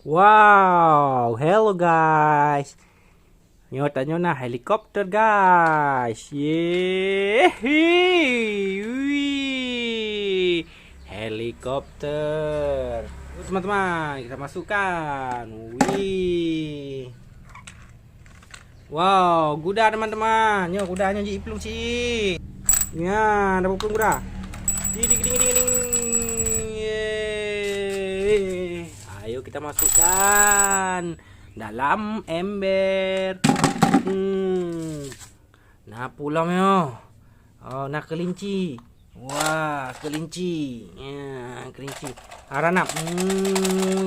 Wow, hello guys. Nyotanya nah helikopter guys. Yeay. Wih. Helikopter. Teman-teman, kita masukkan. Wih. Wow, kuda teman-teman. Yo, kudanya ji iplung sih. Ya, ada iplung kuda. Ding ding ding ding ding. Yeay. Ayo kita masukkan dalam ember. Nah pulang yo. Oh, nah kelinci. Wah, kelinci. Ya, kelinci. Haranap.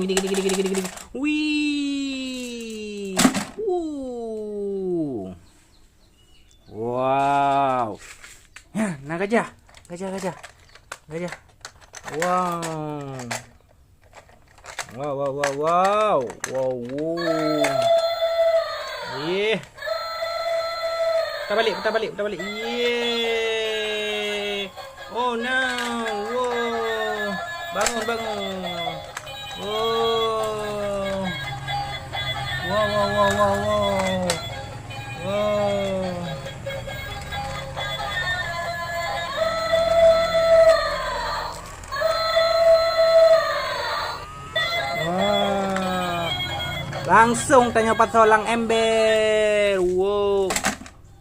Gede gede gede gede gede. Wih. Wow. Ya, nah gajah. Gajah gajah. Gajah. Wow. Wow wow wow wow. Wow. Ih. Kita balik. Yeay. Oh no. Wow. Bangun. Oh. Wow. Wow. Wah, langsung tanya patolang ember. Wow,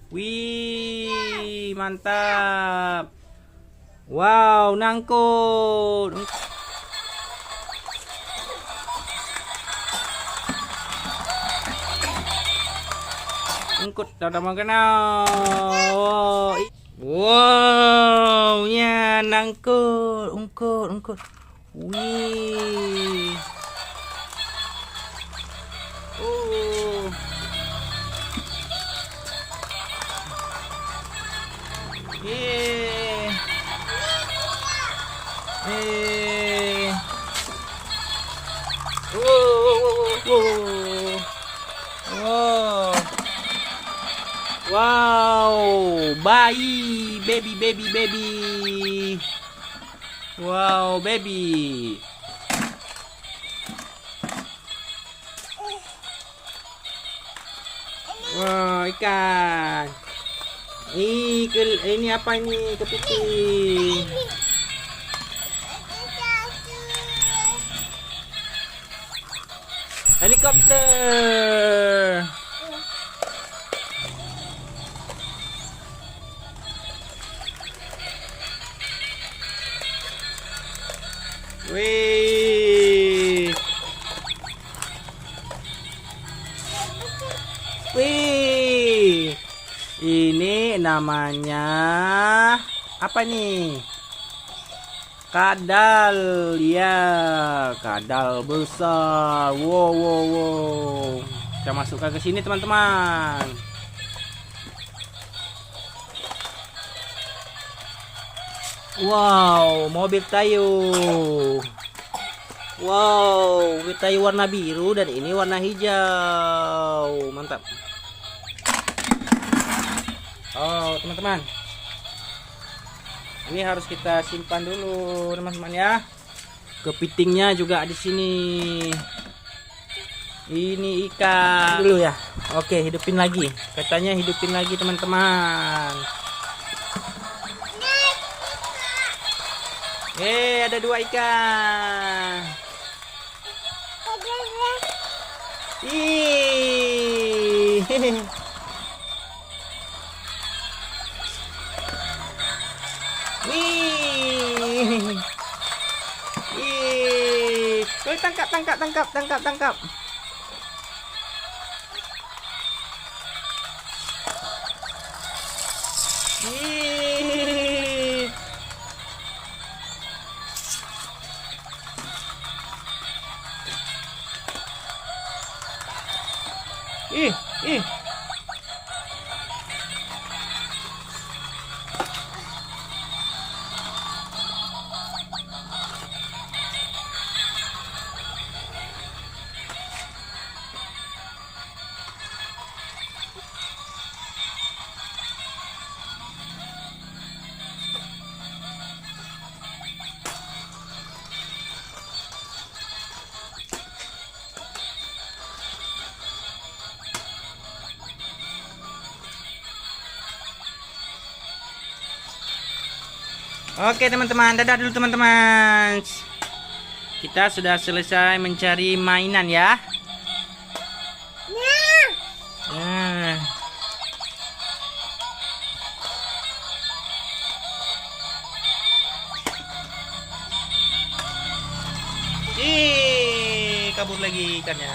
wih, mantap. Wow, nangkut. Ngkut, dah mengenal. Wow, ya nangkut, ungkut. Wih. Oh. Yeah. Wow. Wow, bayi, baby. Wow, baby. Wow, ikan. Ini apa ini? Kepiting. Helikopter. Wih. Ini namanya apa nih? Kadal, ya, kadal besar. Wow. Kita masukkan ke sini teman-teman. Wow, mobil Tayo. Wow, mobil Tayo warna biru dan ini warna hijau. Mantap. Oh, teman-teman. Ini harus kita simpan dulu, teman-teman ya. Kepitingnya juga di sini. Ini ikan dulu ya. Oke, hidupin lagi. Katanya hidupin lagi, teman-teman. Ada 2 ikan. Ih. Wih. Woi, tangkap. Ih. Ih. Oke teman-teman, dadah dulu teman-teman. Kita sudah selesai mencari mainan ya. Nah. Ih, kabur lagi ikannya.